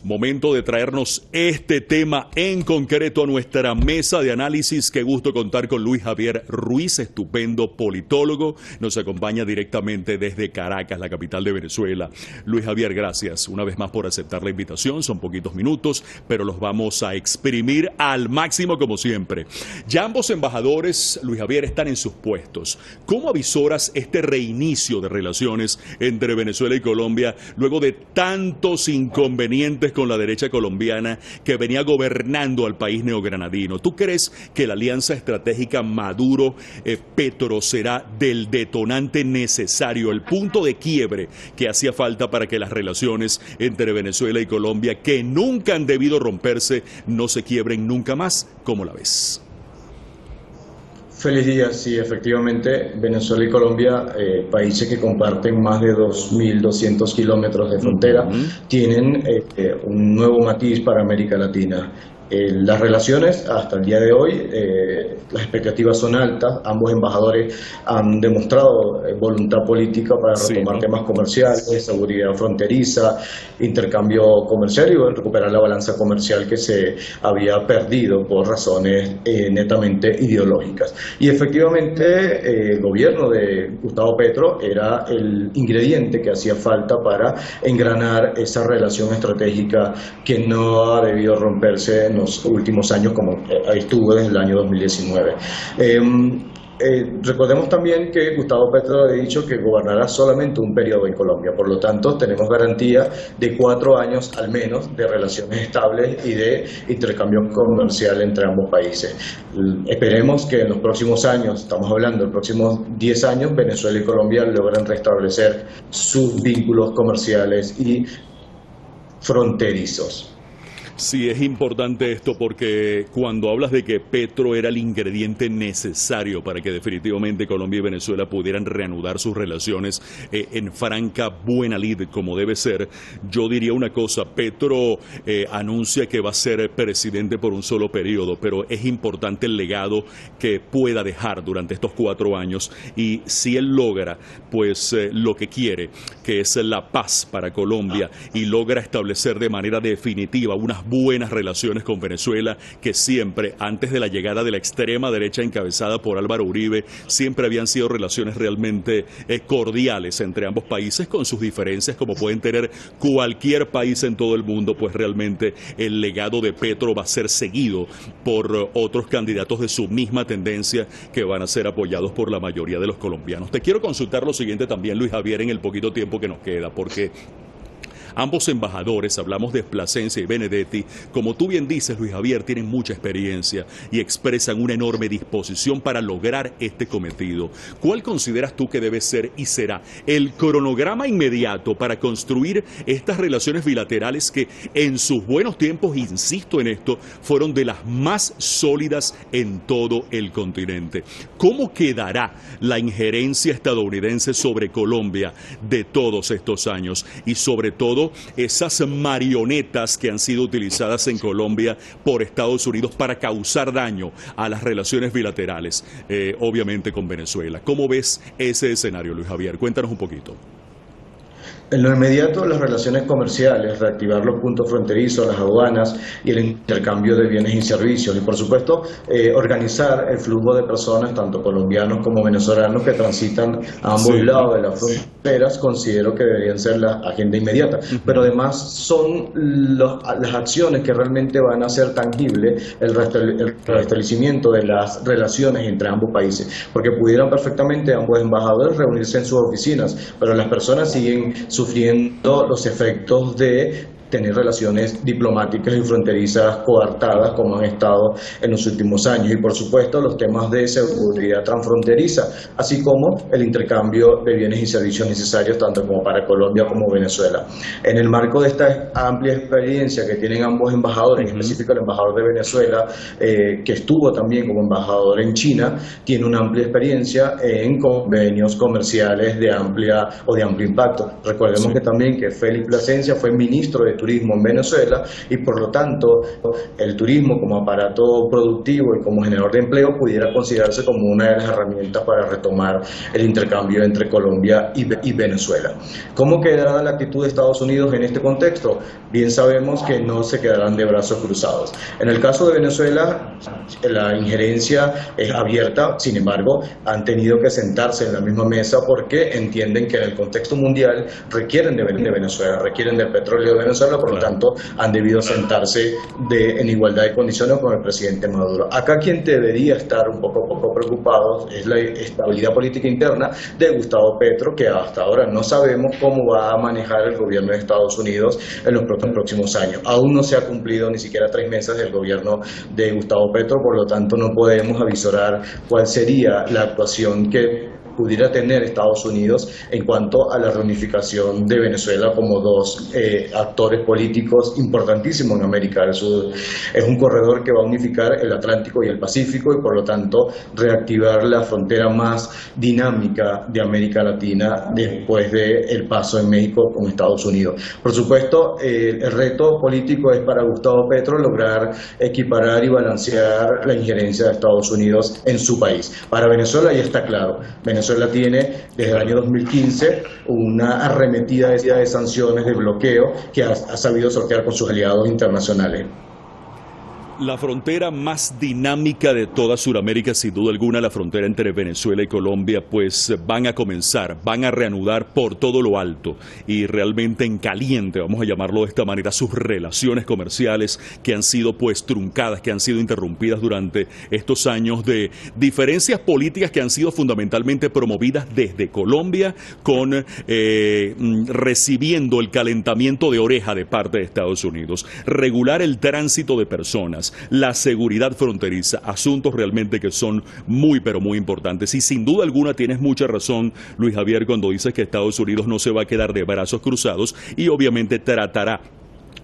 Momento de traernos este tema en concreto a nuestra mesa de análisis. Qué gusto contar con Luis Javier Ruiz, estupendo politólogo. Nos acompaña directamente desde Caracas, la capital de Venezuela. Luis Javier, gracias una vez más por aceptar la invitación. Son poquitos minutos, pero los vamos a exprimir al máximo como siempre. Ya ambos embajadores, Luis Javier, están en sus puestos. ¿Cómo avisoras este reinicio de relaciones entre Venezuela y Colombia luego de tantos inconvenientes con la derecha colombiana que venía gobernando al país neogranadino? ¿Tú crees que la alianza estratégica Maduro-Petro será del detonante necesario, el punto de quiebre que hacía falta para que las relaciones entre Venezuela y Colombia, que nunca han debido romperse, no se quiebren nunca más? ¿Cómo la ves? Feliz día, sí, efectivamente, Venezuela y Colombia, países que comparten más de 2.200 kilómetros de frontera, tienen un nuevo matiz para América Latina. Las relaciones hasta el día de hoy, las expectativas son altas. Ambos embajadores han demostrado voluntad política para retomar temas comerciales, seguridad fronteriza, intercambio comercial y recuperar la balanza comercial que se había perdido por razones netamente ideológicas. Y efectivamente el gobierno de Gustavo Petro era el ingrediente que hacía falta para engranar esa relación estratégica que no ha debido romperse en los últimos años, como estuvo desde el año 2019. Recordemos también que Gustavo Petro ha dicho que gobernará solamente un periodo en Colombia, por lo tanto tenemos garantía de 4 años al menos de relaciones estables y de intercambio comercial entre ambos países. Esperemos que en los próximos años, estamos hablando de los próximos 10 años, Venezuela y Colombia logren restablecer sus vínculos comerciales y fronterizos. Sí, es importante esto porque cuando hablas de que Petro era el ingrediente necesario para que definitivamente Colombia y Venezuela pudieran reanudar sus relaciones en franca buena lid como debe ser, yo diría una cosa: Petro anuncia que va a ser presidente por un solo periodo, pero es importante el legado que pueda dejar durante estos 4 años, y si él logra pues lo que quiere, que es la paz para Colombia, y logra establecer de manera definitiva unas buenas relaciones con Venezuela, que siempre, antes de la llegada de la extrema derecha encabezada por Álvaro Uribe, siempre habían sido relaciones realmente cordiales entre ambos países, con sus diferencias como pueden tener cualquier país en todo el mundo, pues realmente el legado de Petro va a ser seguido por otros candidatos de su misma tendencia que van a ser apoyados por la mayoría de los colombianos. Te quiero consultar lo siguiente también, Luis Javier, en el poquito tiempo que nos queda, porque ambos embajadores, hablamos de Plasencia y Benedetti, como tú bien dices, Luis Javier, tienen mucha experiencia y expresan una enorme disposición para lograr este cometido. ¿Cuál consideras tú que debe ser y será el cronograma inmediato para construir estas relaciones bilaterales que en sus buenos tiempos, insisto en esto, fueron de las más sólidas en todo el continente? ¿Cómo quedará la injerencia estadounidense sobre Colombia de todos estos años, y sobre todo esas marionetas que han sido utilizadas en Colombia por Estados Unidos para causar daño a las relaciones bilaterales, obviamente con Venezuela? ¿Cómo ves ese escenario, Luis Javier? Cuéntanos un poquito. En lo inmediato, las relaciones comerciales, reactivar los puntos fronterizos, las aduanas y el intercambio de bienes y servicios. Y por supuesto, organizar el flujo de personas, tanto colombianos como venezolanos, que transitan a ambos lados de las fronteras, considero que deberían ser la agenda inmediata. Pero además son las acciones que realmente van a hacer tangible el restablecimiento de las relaciones entre ambos países. Porque pudieran perfectamente ambos embajadores reunirse en sus oficinas, pero las personas siguen sufriendo los efectos de tener relaciones diplomáticas y fronterizas coartadas como han estado en los últimos años. Y por supuesto los temas de seguridad transfronteriza, así como el intercambio de bienes y servicios necesarios tanto como para Colombia como Venezuela. En el marco de esta amplia experiencia que tienen ambos embajadores, en específico el embajador de Venezuela, que estuvo también como embajador en China, tiene una amplia experiencia en convenios comerciales de amplio impacto. Recordemos que también que Félix Plasencia fue ministro de turismo en Venezuela y por lo tanto el turismo como aparato productivo y como generador de empleo pudiera considerarse como una de las herramientas para retomar el intercambio entre Colombia y Venezuela. ¿Cómo quedará la actitud de Estados Unidos en este contexto? Bien sabemos que no se quedarán de brazos cruzados. En el caso de Venezuela, la injerencia es abierta, sin embargo, han tenido que sentarse en la misma mesa porque entienden que en el contexto mundial requieren de Venezuela, requieren del petróleo de Venezuela, por lo tanto han debido sentarse en igualdad de condiciones con el presidente Maduro. Acá quien debería estar un poco preocupado es la estabilidad política interna de Gustavo Petro, que hasta ahora no sabemos cómo va a manejar el gobierno de Estados Unidos en los próximos años. Aún no se ha cumplido ni siquiera 3 meses del gobierno de Gustavo Petro, por lo tanto no podemos avisorar cuál sería la actuación que pudiera tener Estados Unidos en cuanto a la reunificación de Venezuela como dos actores políticos importantísimos en América del Sur. Es un corredor que va a unificar el Atlántico y el Pacífico y por lo tanto reactivar la frontera más dinámica de América Latina después del paso en México con Estados Unidos. Por supuesto, el reto político es para Gustavo Petro lograr equiparar y balancear la injerencia de Estados Unidos en su país. Para Venezuela ya está claro. Venezuela tiene desde el año 2015 una arremetida de sanciones, de bloqueo, que ha sabido sortear con sus aliados internacionales. La frontera más dinámica de toda Sudamérica, sin duda alguna, la frontera entre Venezuela y Colombia, pues van a reanudar por todo lo alto y realmente en caliente, vamos a llamarlo de esta manera, sus relaciones comerciales que han sido pues truncadas, que han sido interrumpidas durante estos años de diferencias políticas que han sido fundamentalmente promovidas desde Colombia recibiendo el calentamiento de oreja de parte de Estados Unidos, regular el tránsito de personas, la seguridad fronteriza, asuntos realmente que son muy pero muy importantes. Y sin duda alguna tienes mucha razón, Luis Javier, cuando dices que Estados Unidos no se va a quedar de brazos cruzados y obviamente tratará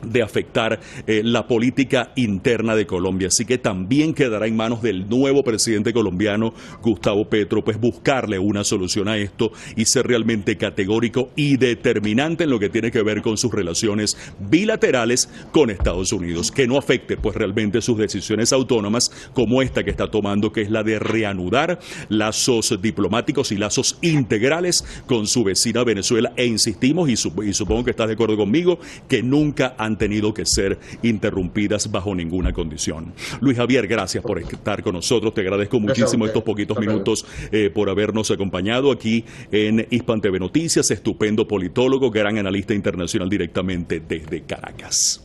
de afectar la política interna de Colombia. Así que también quedará en manos del nuevo presidente colombiano, Gustavo Petro, pues buscarle una solución a esto y ser realmente categórico y determinante en lo que tiene que ver con sus relaciones bilaterales con Estados Unidos, que no afecte pues realmente sus decisiones autónomas como esta que está tomando, que es la de reanudar lazos diplomáticos y lazos integrales con su vecina Venezuela. E insistimos, y supongo que estás de acuerdo conmigo, que nunca han tenido que ser interrumpidas bajo ninguna condición. Luis Javier, gracias por estar con nosotros. Te agradezco muchísimo estos poquitos minutos por habernos acompañado aquí en Hispan TV Noticias. Estupendo politólogo, gran analista internacional directamente desde Caracas.